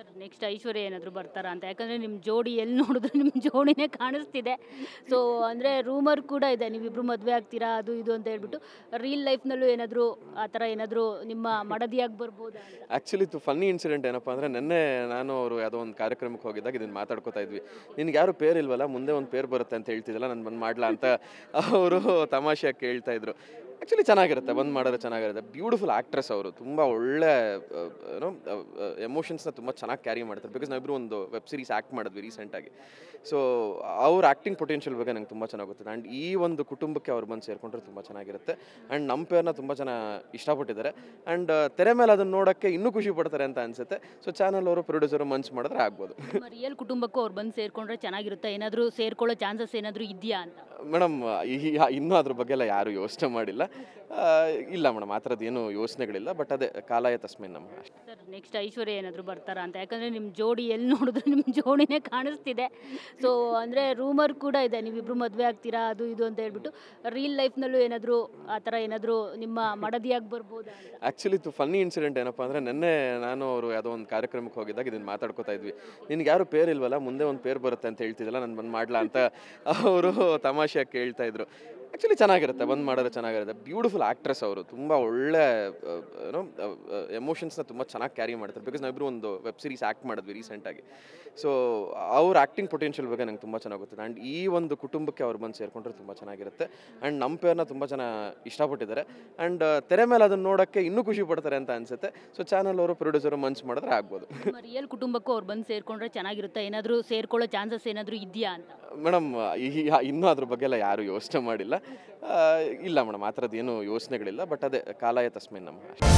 Sir next ಐಶ್ವರ್ಯ ಏನಾದರೂ ಬರ್ತಾರಾ ಅಂತ? ಯಾಕಂದರೆ ನಿಮ್ಮ ಜೋಡಿ ಎಲ್ಲಿ ನೋಡಿದ್ರು ನಿಮ್ಮ ಜೋಡಿನೇ ಕಾಣಿಸ್ತಿದೆ. ಸೊ ಅಂದರೆ ರೂಮರ್ ಕೂಡ ಇದೆ ನೀವಿಬ್ಬರು ಮದುವೆ ಆಗ್ತೀರಾ ಅದು ಇದು ಅಂತ ಹೇಳ್ಬಿಟ್ಟು. ರಿಯಲ್ ಲೈಫ್ನಲ್ಲೂ ಏನಾದರೂ ಆ ಥರ ಏನಾದರೂ ನಿಮ್ಮ ಮಡದಿಯಾಗಿ ಬರ್ಬೋದಾ ಅಂತ? ಆ್ಯಕ್ಚುಲಿ ಫನ್ನಿ ಇನ್ಸಿಡೆಂಟ್ ಏನಪ್ಪ ಅಂದರೆ ನೆನ್ನೆ ನಾನು ಅವರು ಯಾವುದೋ ಒಂದು ಕಾರ್ಯಕ್ರಮಕ್ಕೆ ಹೋಗಿದ್ದಾಗ ಇದನ್ನು ಮಾತಾಡ್ಕೋತಾ ಇದ್ವಿ. ನಿನ್ಗೆ ಯಾರು ಪೇರ್ ಇಲ್ವಲ್ಲ, ಮುಂದೆ ಒಂದು ಪೇರ್ ಬರುತ್ತೆ ಅಂತ ಹೇಳ್ತಿದ್ದಲ್ಲ, ನಾನು ಬಂದು ಮಾಡಲಾ ಅಂತ ಅವರು ತಮಾಷೆಯಾಗಿ ಕೇಳ್ತಾ ಇದ್ರು. ಆ್ಯಕ್ಚುಲಿ ಚೆನ್ನಾಗಿರುತ್ತೆ, ಬಂದು ಮಾಡಿದ್ರೆ ಚೆನ್ನಾಗಿರುತ್ತೆ. ಬ್ಯೂಟಿಫುಲ್ ಆ್ಯಕ್ಟ್ರೆಸ್ ಅವರು, ತುಂಬ ಒಳ್ಳೆ ಏನೋ ಎಮೋಷನ್ಸ್ನ ತುಂಬ ಚೆನ್ನಾಗಿ ಕ್ಯಾರಿ ಮಾಡ್ತಾರೆ. ಬಿಕಾಸ್ ನಾವಿಬ್ಬರು ಒಂದು ವೆಬ್ ಸೀರೀಸ್ ಆ್ಯಕ್ಟ್ ಮಾಡಿದ್ವಿ ರೀಸೆಂಟಾಗಿ. ಸೊ ಅವ್ರ ಆ್ಯಕ್ಟಿಂಗ್ ಪೊಟೆನ್ಷಿಯಲ್ ಬಗ್ಗೆ ನಂಗೆ ತುಂಬ ಚೆನ್ನಾಗಿ ಗೊತ್ತಿದೆ. ಆ್ಯಂಡ್ ಈ ಒಂದು ಕುಟುಂಬಕ್ಕೆ ಅವ್ರು ಬಂದು ಸೇರಿಕೊಂಡ್ರೆ ತುಂಬ ಚೆನ್ನಾಗಿರುತ್ತೆ. ಆ್ಯಂಡ್ ನಮ್ಮ ಪೇರ್ನ ತುಂಬ ಜನ ಇಷ್ಟಪಟ್ಟಿದ್ದಾರೆ. ಆ್ಯಂಡ್ ತೆರೆ ಮೇಲೆ ಅದನ್ನು ನೋಡೋಕ್ಕೆ ಇನ್ನೂ ಖುಷಿ ಪಡ್ತಾರೆ ಅಂತ ಅನಿಸುತ್ತೆ. ಸೊ ಚಾನಲ್ ಅವರು ಪ್ರೊಡ್ಯೂಸರು ಮನ್ಸು ಮಾಡಿದ್ರೆ ಆಗ್ಬೋದು. ನಿಮ್ಮ ರಿಯಲ್ ಕುಟುಂಬಕ್ಕೂ ಅವ್ರು ಬಂದು ಸೇರಿಕೊಂಡ್ರೆ ಚೆನ್ನಾಗಿರುತ್ತೆ, ಏನಾದರೂ ಸೇರ್ಕೊಳ್ಳೋ ಚಾನ್ಸಸ್ ಏನಾದರೂ ಇದೆಯಾ ಅಂತ? ಮೇಡಮ್ ಇನ್ನೂ ಅದ್ರ ಬಗ್ಗೆ ಎಲ್ಲ ಯಾರೂ ಯೋಚನೆ ಮಾಡಿಲ್ಲ. ಇಲ್ಲ ಮೇಡಮ್, ಆ ಥರದ್ದು ಏನೂ ಯೋಚನೆಗಳಿಲ್ಲ. ಬಟ್ ಅದೇ ಕಾಲಾಯ ತಸ್ಮೈ ನಮ್ಮ ಅಷ್ಟೇ. ಸರ್ ನೆಕ್ಸ್ಟ್ ಐಶ್ವರ್ಯ ಏನಾದರೂ ಬರ್ತಾರಾ ಅಂತ? ಯಾಕಂದರೆ ನಿಮ್ಮ ಜೋಡಿ ಎಲ್ಲಿ ನೋಡಿದ್ರು ನಿಮ್ಮ ಜೋಡಿನೇ ಕಾಣಿಸ್ತಿದೆ. ಸೊ ಅಂದರೆ ರೂಮರ್ ಕೂಡ ಇದೆ ನೀವಿಬ್ಬರು ಮದುವೆ ಆಗ್ತೀರಾ ಅದು ಇದು ಅಂತ ಹೇಳ್ಬಿಟ್ಟು. ರಿಯಲ್ ಲೈಫ್ನಲ್ಲೂ ಏನಾದರೂ ಆ ಥರ ಏನಾದರೂ ನಿಮ್ಮ ಮಡದಿಯಾಗಿ ಬರ್ಬೋದಾ ಅಂತ? ಆ್ಯಕ್ಚುಲಿ ಫನ್ನಿ ಇನ್ಸಿಡೆಂಟ್ ಏನಪ್ಪ ಅಂದರೆ ನೆನ್ನೆ ನಾನು ಅವರು ಯಾವುದೋ ಒಂದು ಕಾರ್ಯಕ್ರಮಕ್ಕೆ ಹೋಗಿದ್ದಾಗ ಇದನ್ನು ಮಾತಾಡ್ಕೋತಾ ಇದ್ವಿ. ನಿನ್ಗೆ ಯಾರು ಪೇರ್ ಇಲ್ವಲ್ಲ, ಮುಂದೆ ಒಂದು ಪೇರ್ ಬರುತ್ತೆ ಅಂತ ಹೇಳ್ತಿದ್ದಲ್ಲ, ನಾನು ಬಂದು ಮಾಡಲಾ ಅಂತ ಅವರು ತಮಾಷೆಯಾಗಿ ಕೇಳ್ತಾ ಇದ್ರು. ಆ್ಯಕ್ಚುಲಿ ಚೆನ್ನಾಗಿರುತ್ತೆ, ಬಂದು ಮಾಡಿದ್ರೆ ಚೆನ್ನಾಗಿರುತ್ತೆ. ಬ್ಯೂಟಿಫುಲ್ ಆ್ಯಕ್ಟ್ರೆಸ್ ಅವರು, ತುಂಬ ಒಳ್ಳೆ ಏನೋ ಎಮೋಷನ್ಸ್ನ ತುಂಬ ಚೆನ್ನಾಗಿ ಕ್ಯಾರಿ ಮಾಡ್ತಾರೆ. ಬಿಕಾಸ್ ನಾವಿಬ್ಬರು ಒಂದು ವೆಬ್ ಸೀರೀಸ್ ಆ್ಯಕ್ಟ್ ಮಾಡಿದ್ವಿ ರೀಸೆಂಟಾಗಿ. ಸೊ ಅವ್ರ ಆ್ಯಕ್ಟಿಂಗ್ ಪೊಟೆನ್ಷಿಯಲ್ ಬಗ್ಗೆ ನಂಗೆ ತುಂಬ ಚೆನ್ನಾಗಿ ಗೊತ್ತಿದೆ. ಆ್ಯಂಡ್ ಈ ಒಂದು ಕುಟುಂಬಕ್ಕೆ ಅವ್ರು ಬಂದು ಸೇರಿಕೊಂಡ್ರೆ ತುಂಬ ಚೆನ್ನಾಗಿರುತ್ತೆ. ಆ್ಯಂಡ್ ನಮ್ಮ ಪೇರ್ನ ತುಂಬ ಜನ ಇಷ್ಟಪಟ್ಟಿದ್ದಾರೆ. ಆ್ಯಂಡ್ ತೆರೆ ಮೇಲೆ ಅದನ್ನು ನೋಡೋಕ್ಕೆ ಇನ್ನೂ ಖುಷಿ ಪಡ್ತಾರೆ ಅಂತ ಅನಿಸುತ್ತೆ. ಸೊ ಚಾನಲ್ ಅವರು ಪ್ರೊಡ್ಯೂಸರು ಮನ್ಸು ಮಾಡಿದ್ರೆ ಆಗ್ಬೋದು. ನಿಮ್ಮ ರಿಯಲ್ ಕುಟುಂಬಕ್ಕೂ ಅವ್ರು ಬಂದು ಸೇರಿಕೊಂಡ್ರೆ ಚೆನ್ನಾಗಿರುತ್ತೆ, ಏನಾದರೂ ಸೇರ್ಕೊಳ್ಳೋ ಚಾನ್ಸಸ್ ಏನಾದರೂ ಇದೆಯಾ ಅಂತ? ಮೇಡಮ್ ಇನ್ನೂ ಅದ್ರ ಬಗ್ಗೆ ಎಲ್ಲ ಯಾರೂ ಯೋಚನೆ ಮಾಡಿಲ್ಲ. ಇಲ್ಲ ಮೇಡಮ್, ಆ ಥರದ್ದು ಏನೂ ಯೋಚನೆಗಳಿಲ್ಲ. ಬಟ್ ಅದೇ ಕಾಲಾಯ ತಸ್ಮೈ ನಮ್ಮ ಅಷ್ಟೇ.